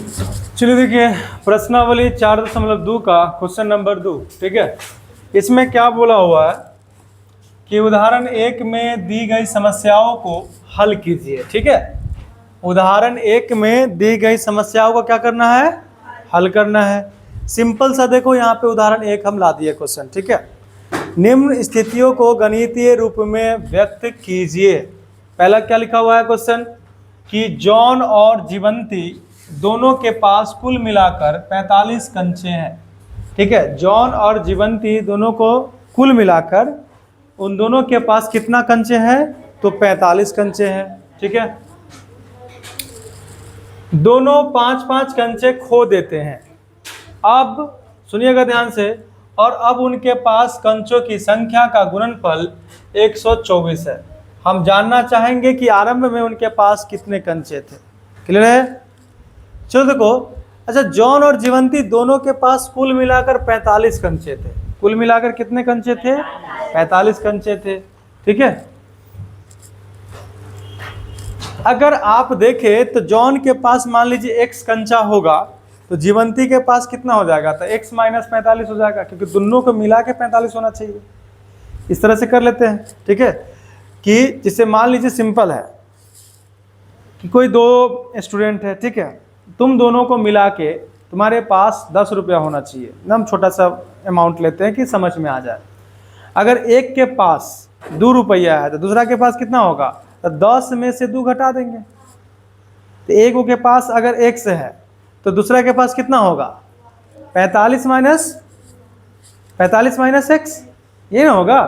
चलिए देखिए प्रश्नावली 4.2 का क्वेश्चन नंबर 2। ठीक है, इसमें क्या बोला हुआ है कि उदाहरण 1 में दी गई समस्याओं को हल कीजिए। ठीक है, उदाहरण 1 में दी गई समस्याओं को क्या करना है, हल करना है। सिंपल सा देखो यहाँ पे उदाहरण 1 हम ला दिए क्वेश्चन। ठीक है, निम्न स्थितियों को गणितीय रूप में व्यक्त कीजिए। पहला क्या लिखा हुआ है क्वेश्चन कि जॉन और जीवंती दोनों के पास कुल मिलाकर 45 कंचे हैं। ठीक है, जॉन और जीवंती दोनों को कुल मिलाकर उन दोनों के पास कितना कंचे हैं, तो 45 कंचे हैं। ठीक है, दोनों 5-5 कंचे खो देते हैं। अब सुनिएगा ध्यान से, और अब उनके पास कंचों की संख्या का गुणनफल 124 है। हम जानना चाहेंगे कि आरंभ में उनके पास कितने कंचे थे। क्लियर है? चलो देखो, अच्छा जॉन और जीवंती दोनों के पास कुल मिलाकर 45 कंचे थे। कुल मिलाकर कितने कंचे थे? 45 कंचे थे। ठीक है, अगर आप देखें तो जॉन के पास मान लीजिए x कंचा होगा तो जीवंती के पास कितना हो जाएगा, तो x - 45 हो जाएगा, क्योंकि दोनों को मिला के 45 होना चाहिए। इस तरह से कर लेते हैं। ठीक है, कि जिसे मान लीजिए सिंपल है कि कोई 2 स्टूडेंट है। ठीक है, तुम दोनों को मिला के तुम्हारे पास 10 रुपया होना चाहिए। हम छोटा सा अमाउंट लेते हैं कि समझ में आ जाए। अगर एक के पास 2 रुपया है तो दूसरा के पास कितना होगा, तो 10 में से 2 घटा देंगे। तो एक के पास अगर x है तो दूसरा के पास कितना होगा, 45 माइनस x, ये ना होगा।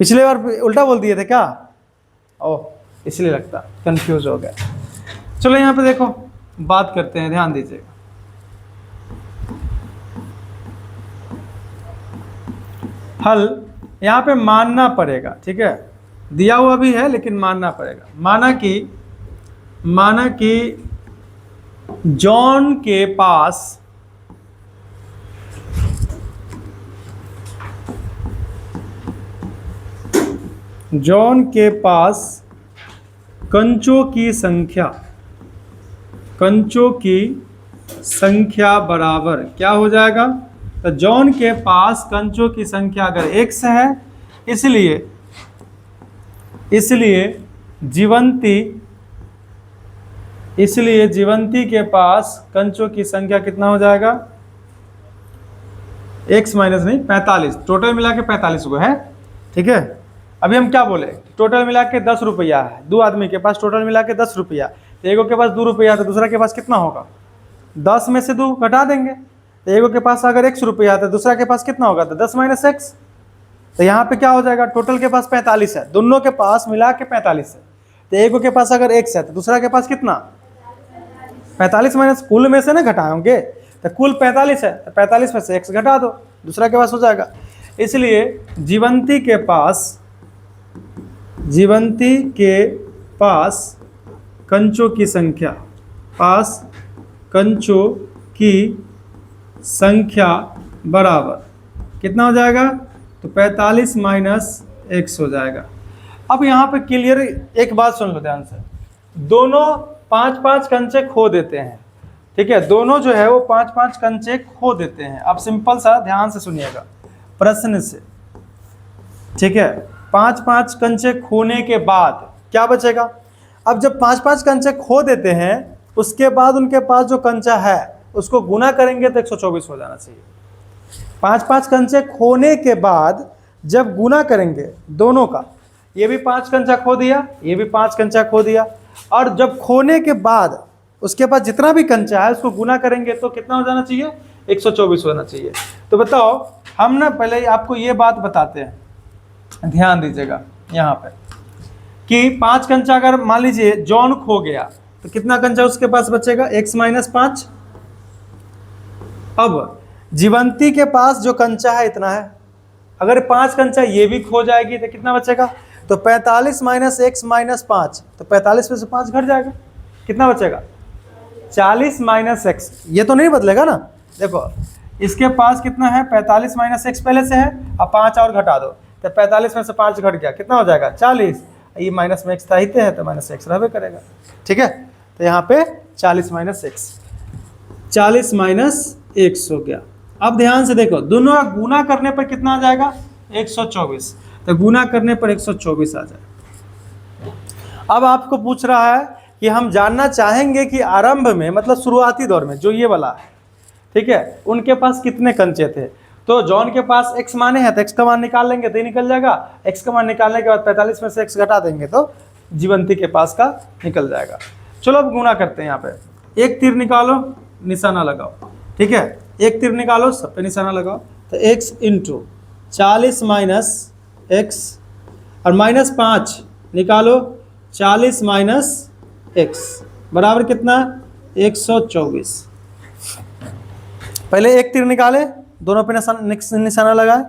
पिछले बार उल्टा बोल दिए थे क्या? ओह, इसलिए लगता कंफ्यूज हो गया। चलो यहाँ पे देखो बात करते हैं, ध्यान दीजिएगा। हल यहाँ पे मानना पड़ेगा। ठीक है, दिया हुआ भी है लेकिन मानना पड़ेगा। माना कि जॉन के पास कंचों की संख्या बराबर क्या हो जाएगा, तो जॉन के पास कंचों की संख्या अगर x है, इसलिए जीवंती के पास कंचों की संख्या कितना हो जाएगा, x माइनस नहीं 45, टोटल मिला के 45 को है। ठीक है, अभी हम क्या बोले, टोटल मिला के 10 रुपया है। 2 आदमी के पास टोटल मिला के 10 रुपया, तो एगो के पास 2 रुपया तो दूसरा के पास कितना होगा, 10 में से 2 घटा देंगे। तो एगो के पास अगर x रुपया है तो दूसरा के पास कितना होगा, तो 10 माइनस x। तो यहाँ पे क्या हो जाएगा, टोटल के पास 45 है, दोनों के पास मिला के 45 है। तो एगो के पास अगर x है तो दूसरा के पास कितना, 45 माइनस कुल में से ना घटाएंगे, तो कुल 45 है, तो 45 में से x घटा दो, दूसरा के पास हो जाएगा। इसलिए जीवंती के पास कंचों की संख्या बराबर कितना हो जाएगा, तो 45 माइनस x हो जाएगा। अब यहाँ पे क्लियर एक बात सुन लो ध्यान से, दोनों 5-5 कंचे खो देते हैं। ठीक है, दोनों जो है वो 5-5 कंचे खो देते हैं। अब सिंपल सा ध्यान से सुनिएगा प्रश्न से। ठीक है, 5-5 कंचे खोने के बाद क्या बचेगा। अब जब 5-5 कंचे खो देते हैं उसके बाद उनके पास जो कंचा है उसको गुना करेंगे तो 124 हो जाना चाहिए। 5-5 कंचे खोने के बाद जब गुना करेंगे दोनों का, ये भी 5 कंचा खो दिया, ये भी 5 कंचा खो दिया, और जब खोने के बाद उसके पास जितना भी कंचा है उसको गुना करेंगे तो कितना हो जाना चाहिए, 124 होना चाहिए। तो बताओ, हम ना पहले आपको ये बात बताते हैं, ध्यान दीजिएगा यहाँ पे कि 5 कंचा अगर मान लीजिए जॉन खो गया तो कितना कंचा उसके पास बचेगा, x - 5। अब जीवंती के पास जो कंचा है इतना है, अगर 5 कंचा ये भी खो जाएगी तो कितना बचेगा, तो 45 माइनस x माइनस 5, तो 45 में से 5 घट जाएगा, कितना बचेगा, 40 माइनस x। ये तो नहीं बदलेगा ना। देखो इसके पास कितना है, 45 माइनस x पहले से है, अब 5 और घटा दो, तो 45 में से 5 घट गया, कितना हो जाएगा, 40। ये माइनस में x साहित्य है तो माइनस x रहबे करेगा। ठीक है, तो यहाँ पे 40 माइनस एक्स, 40 माइनस एक्स हो गया। अब ध्यान से देखो, दोनों का गुना करने पर कितना आ जाएगा, 124, तो गुना करने पर 124 आ जाएगा। अब आपको पूछ रहा है कि हम जानना चाहेंगे कि आरंभ में, मतलब शुरुआती दौर में, जो ये वाला है, ठीक है, उनके पास कितने कंचे थे। तो जॉन के पास x माने हैं, तो x का मान निकाल लेंगे तो ये निकल जाएगा। x का मान निकालने के बाद 45 में से x घटा देंगे तो जीवंती के पास का निकल जाएगा। चलो अब गुना करते हैं। यहाँ पे एक तीर निकालो, निशाना लगाओ, ठीक है, एक तीर निकालो, सब पे निशाना लगाओ। तो x इंटू 40 माइनस एक्स और माइनस 5 निकालो, 40 माइनस एक्स बराबर कितना, 124। पहले एक तीर निकाले, दोनों पे निशाना लगाए,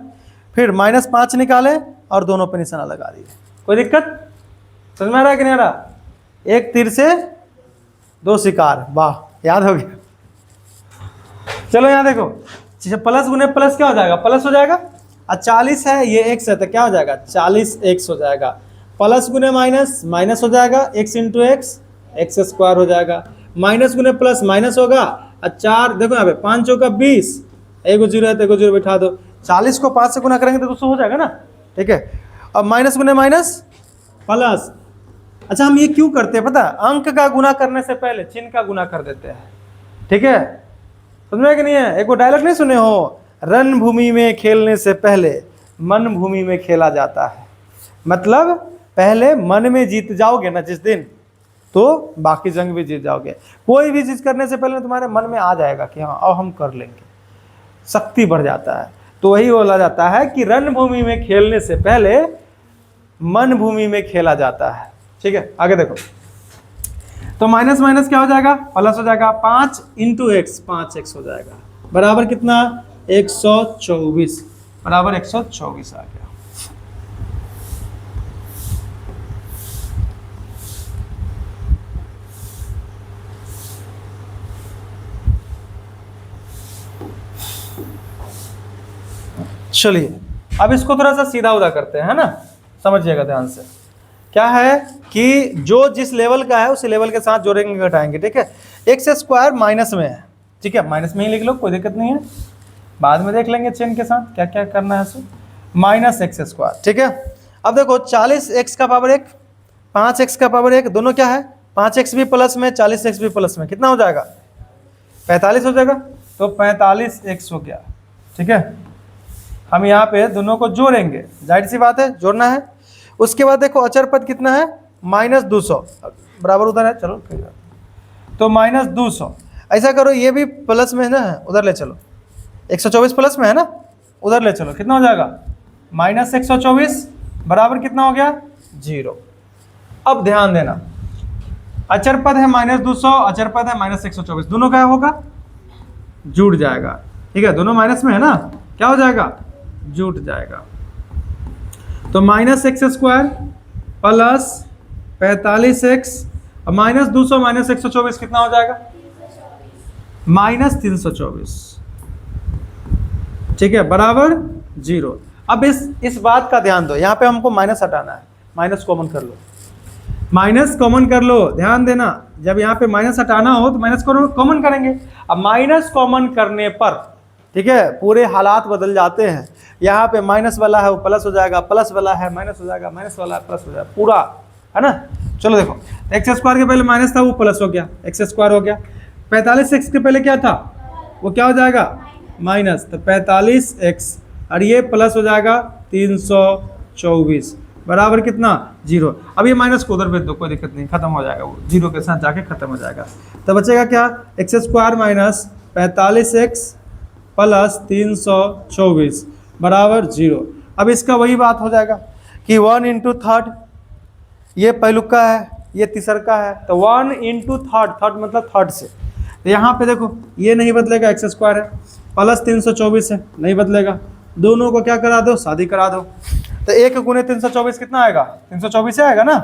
फिर माइनस 5 निकाले और दोनों पे निशाना लगा दिए। कोई दिक्कत समझ में आ रहा है कि नहीं आ रहा? एक तीर से दो शिकार, वाह, याद हो गया। चलो यहाँ देखो, प्लस गुने प्लस क्या हो जाएगा, प्लस हो जाएगा। और 40 है, ये एक्स है, तो क्या हो जाएगा, 40 एक्स हो जाएगा। प्लस गुने माइनस, माइनस हो जाएगा, x into x, x square हो जाएगा। माइनस गुने प्लस माइनस होगा, और 4 देखो यहाँ पे 5 चौका 20, एगो जीरो है तो एगो जीरो बैठा दो। 40 को 5 से गुना करेंगे तो 200 हो जाएगा ना, ठीक है। अब माइनस गुने माइनस प्लस। अच्छा, हम ये क्यों करते हैं पता है, अंक का गुना करने से पहले चिन्ह का गुना कर देते हैं, ठीक है, समझ में कि नहीं है। एक वो डायलॉग नहीं सुने हो, रणभूमि में खेलने से पहले मन भूमि में खेला जाता है। मतलब पहले मन में जीत जाओगे ना जिस दिन, तो बाकी जंग भी जीत जाओगे। कोई भी चीज करने से पहले तुम्हारे मन में आ जाएगा कि हाँ अब हम कर लेंगे, शक्ति बढ़ जाता है। तो वही बोला जाता है कि रणभूमि में खेलने से पहले मन भूमि में खेला जाता है, ठीक है। आगे देखो, तो माइनस माइनस क्या हो जाएगा, प्लस हो जाएगा। 5 इंटू एक्स, 5x हो जाएगा, बराबर कितना, 124, बराबर 124 आ गया। चलिए अब इसको थोड़ा सा सीधा उधा करते हैं, है ना, समझिएगा ध्यान से। क्या है कि जो जिस लेवल का है उस लेवल के साथ जोड़ेंगे घटाएंगे, ठीक है। एक्स स्क्वायर माइनस में है, ठीक है, माइनस में ही लिख लो, कोई दिक्कत नहीं है, बाद में देख लेंगे चेन के साथ क्या क्या करना है। सो माइनस एक्स स्क्वायर, ठीक है। अब देखो 40x का पावर 1, 5x का पावर 1, दोनों क्या है, 5x भी प्लस में, 40x भी प्लस में, कितना हो जाएगा, 45 हो जाएगा। तो 45x हो गया, ठीक है। हम यहाँ पे दोनों को जोड़ेंगे, जाहिर सी बात है जोड़ना है। उसके बाद देखो अचर पद कितना है, -200, बराबर उधर है, चलो तो -200। ऐसा करो, ये भी प्लस में है ना, उधर ले चलो, 124 प्लस में है ना, उधर ले चलो, कितना हो जाएगा, -124 बराबर कितना हो गया, 0। अब ध्यान देना, अचर पद है -200, अचर पद है -124, दोनों क्या होगा, जुड़ जाएगा, ठीक है। दोनों माइनस में है ना, क्या हो जाएगा, जुट जाएगा। तो -x स्क्वायर प्लस 45x और -200 -124 कितना हो जाएगा, -324, ठीक है, बराबर 0। अब इस बात का ध्यान दो, यहाँ पे हमको माइनस हटाना है, माइनस कॉमन कर लो, माइनस कॉमन कर लो। ध्यान देना, जब यहाँ पे माइनस हटाना हो तो माइनस कॉमन करेंगे। अब माइनस कॉमन करने पर, ठीक है, पूरे हालात बदल जाते हैं। यहाँ पे माइनस वाला है वो प्लस हो जाएगा, प्लस वाला है माइनस हो जाएगा, माइनस वाला है प्लस हो जाएगा, पूरा, है ना। चलो देखो, एक्स स्क्वायर के पहले माइनस था वो प्लस हो गया, एक्स स्क्वायर हो गया। 45x के पहले क्या था, वो क्या हो जाएगा, माइनस, तो 45x और ये प्लस हो जाएगा 324, बराबर कितना, 0। अब ये माइनस को उधर भेज दो, कोई दिक्कत नहीं, खत्म हो जाएगा, वो 0 के साथ जाके खत्म हो जाएगा। तो बचेगा क्या, x square minus 45x plus 324 बराबर 0। अब इसका वही बात हो जाएगा कि 1 इंटू थर्ड, ये पहलुका है, ये तीसरका है, तो 1 इंटू थर्ड, थर्ड मतलब थर्ड से। तो यहाँ पे देखो ये नहीं बदलेगा, एक्स स्क्वायर है, प्लस 324 है, नहीं बदलेगा, दोनों को क्या करा दो, शादी करा दो। तो 1 गुने 324 कितना आएगा, 324 आएगा ना,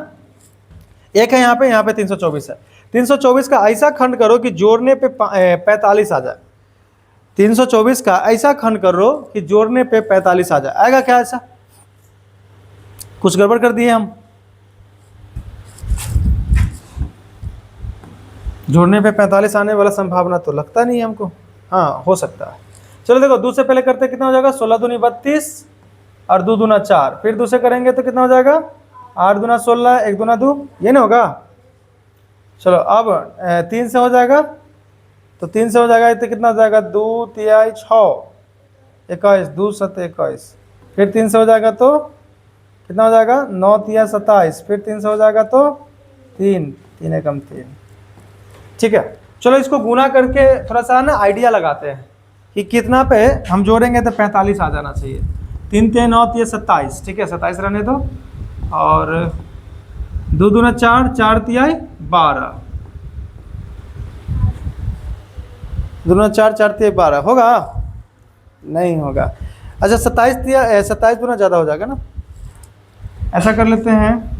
एक है यहाँ पे 324 है। 324 का ऐसा खंड करो कि जोड़ने पे 45 आ जाए, 324 का ऐसा खंड करो कि जोड़ने पे 45 आ जाए, आएगा क्या ऐसा, कुछ गड़बड़ कर दिए हम, जोड़ने पे 45 आने वाला संभावना तो लगता नहीं है हमको। हाँ, हो सकता है। चलो देखो, दूसरे पहले करते कितना हो जाएगा, 16 दूनी 32 और 2 दूना 4। फिर दूसरे करेंगे तो कितना हो जाएगा, 8 दूना 16, 1 दूना 2, ये ना होगा। चलो अब 3 से हो जाएगा, तो 3 से हो जाएगा तो कितना हो जाएगा, 2 तिहाई 6, 21, 2 7 21। फिर 3 से हो जाएगा तो कितना हो जाएगा, 9 तिहाई 27। फिर 3 से हो जाएगा तो 3 3 एकम 3। ठीक है, चलो इसको गुना करके थोड़ा सा ना आइडिया लगाते हैं कि कितना पे हम जोड़ेंगे तो 45 आ जाना चाहिए। 3 3 9 3 27। ठीक है, 27 रहने दो। और 2 दूना 4, 4 तिहाई 12, 2 दूना 4, 4 तिहाई 12 होगा, नहीं होगा। अच्छा, 27 दूना ज़्यादा हो जाएगा ना, ऐसा कर लेते हैं।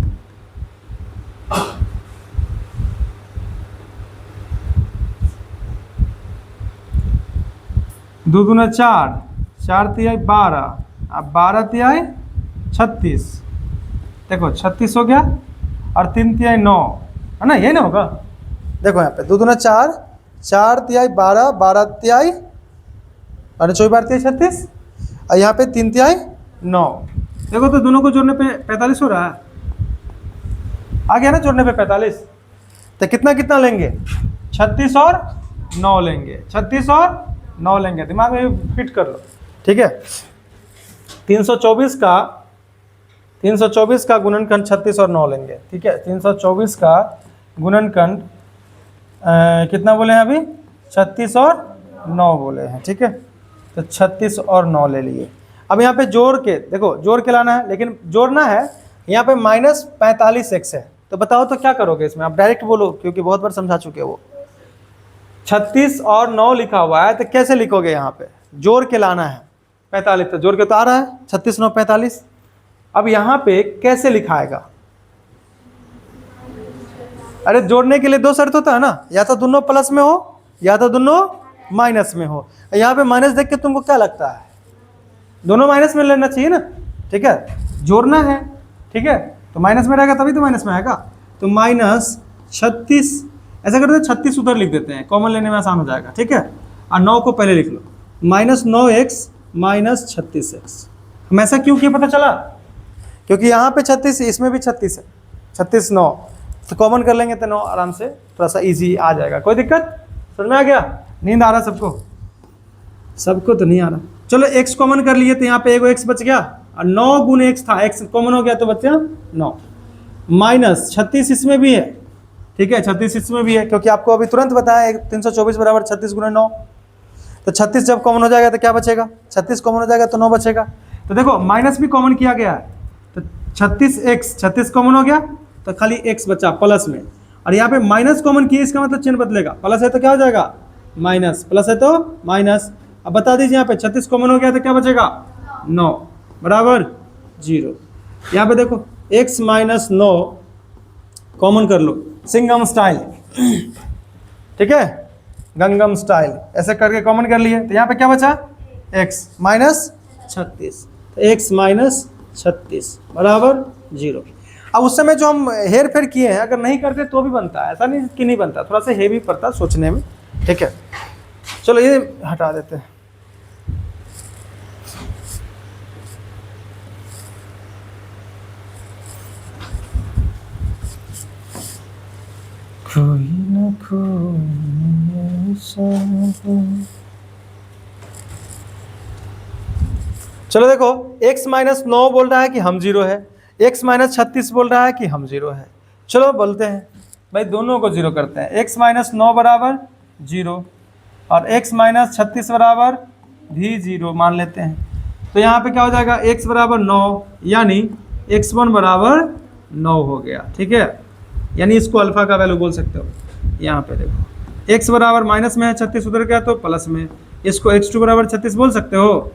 2 दूना 4, 4 तिहाई 12, अब 12 तिहाई 36। देखो 36 हो गया, और 3 तिहाई 9 है ना, ये ना होगा। देखो यहाँ पे 2 दूना 4, 4 तिहाई 12, 12 तिहाई और 24 तिहाई 36, और यहाँ पे 3 तिहाई 9। देखो तो दोनों को जोड़ने पे 45 हो रहा है, आ गया ना जोड़ने पे 45। तो कितना कितना लेंगे, 36 और 9 लेंगे, 36 और 9 लेंगे, दिमाग में फिट कर लो। ठीक है, 324 का गुणनखंड 36 और 9 लेंगे। ठीक है, 324 का गुणनखंड कितना बोले हैं अभी, 36 और 9 बोले हैं। ठीक है, तो 36 और 9 ले लिए। अब यहाँ पे जोड़ के देखो, जोड़ के लाना है, लेकिन जोड़ना है यहाँ पे -45x है। तो बताओ तो क्या करोगे इसमें, आप डायरेक्ट बोलो क्योंकि बहुत बार समझा चुके हो। 36 और 9 लिखा हुआ है, तो कैसे लिखोगे, यहाँ पे जोड़ के लाना है 45, तो जोड़ के तो आ रहा है 36 9 45। अब यहाँ पे कैसे लिखाएगा, अरे जोड़ने के लिए 2 शर्त होता है ना, या तो दोनों प्लस में हो या तो दोनों माइनस में हो। यहाँ पे माइनस देख के तुमको क्या लगता है, दोनों माइनस में लेना चाहिए ना। ठीक है, जोड़ना है, ठीक है, तो माइनस में रहेगा तभी तो माइनस में आएगा। तो -36, ऐसा करते हैं 36 उधर लिख देते हैं, कॉमन लेने में आसान हो जाएगा। ठीक है, और 9 को पहले लिख लो, -9x -36x। हम ऐसा क्यों किया पता चला, क्योंकि यहाँ पे 36, इसमें भी 36 है, 36 9, तो कॉमन कर लेंगे तो 9 आराम से थोड़ा सा इजी आ जाएगा। कोई दिक्कत, समझ में आ गया, नींद आ रहा सबको, सबको तो नहीं आ रहा। चलो x कॉमन कर लिए, तो यहाँ पे एगो x बच गया, और 9 गुण x था, x कॉमन हो गया तो बचा 9, -36 इसमें भी है। ठीक है, 36 इसमें भी है, क्योंकि आपको अभी तुरंत बताया 324 बराबर 36 गुना 9। तो 36 जब कॉमन हो जाएगा तो क्या बचेगा, 36 कॉमन हो जाएगा तो 9 बचेगा। तो देखो माइनस भी कॉमन किया गया है, तो 36 कॉमन हो गया, तो खाली x बचा प्लस में, और यहाँ पे माइनस कॉमन किए, इसका मतलब चिन्ह बदलेगा, प्लस है तो क्या हो जाएगा माइनस, प्लस है तो माइनस। अब बता दीजिए यहाँ पे 36 कॉमन हो गया तो क्या बचेगा 9 बराबर 0। यहाँ पे देखो x - 9 कॉमन कर लो, सिंगम स्टाइल। ठीक है, गंगम स्टाइल, ऐसे करके कॉमन कर लिए, तो यहाँ पे क्या बचा x -36, तो x -36 बराबर 0। अब उस समय जो हम हेर फेर किए हैं, अगर नहीं करते तो भी बनता है, ऐसा नहीं कि नहीं बनता, थोड़ा सा हेवी पड़ता सोचने में। ठीक है, चलो ये हटा देते हैं। कोई न कोई चलो देखो, x -9 बोल रहा है कि हम 0 है, x -36 बोल रहा है कि हम 0 है। चलो बोलते हैं भाई दोनों को 0 करते हैं, x -9 बराबर 0 और x -36 बराबर भी 0 मान लेते हैं। तो यहाँ पे क्या हो जाएगा, x बराबर 9, यानी x1 बराबर 9 हो गया। ठीक है, यानी इसको अल्फा का वैल्यू बोल सकते हो। यहाँ पे देखो x बराबर माइनस में है, 36 उधर गया तो प्लस में, इसको x2 बराबर 36 बोल सकते हो।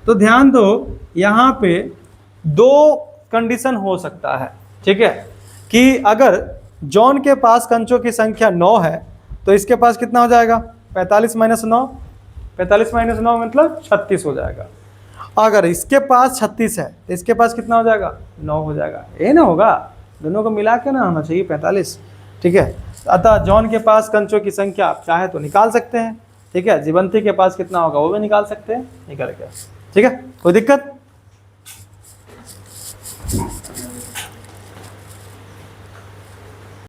तो ध्यान दो, यहाँ पे 2 कंडीशन हो सकता है। ठीक है, कि अगर जॉन के पास कंचों की संख्या 9 है तो इसके पास कितना हो जाएगा 45 - 9, 45 - 9 मतलब 36 हो जाएगा। अगर इसके पास 36 है तो इसके पास कितना हो जाएगा 9 हो जाएगा, ये ना होगा, दोनों को मिला के ना होना चाहिए 45। ठीक है, अतः जॉन के पास कंचों की संख्या आप चाहे तो निकाल सकते हैं, ठीक है। जीवंती के पास कितना होगा वो भी निकाल सकते हैं, निकल गया, ठीक है। कोई दिक्कत?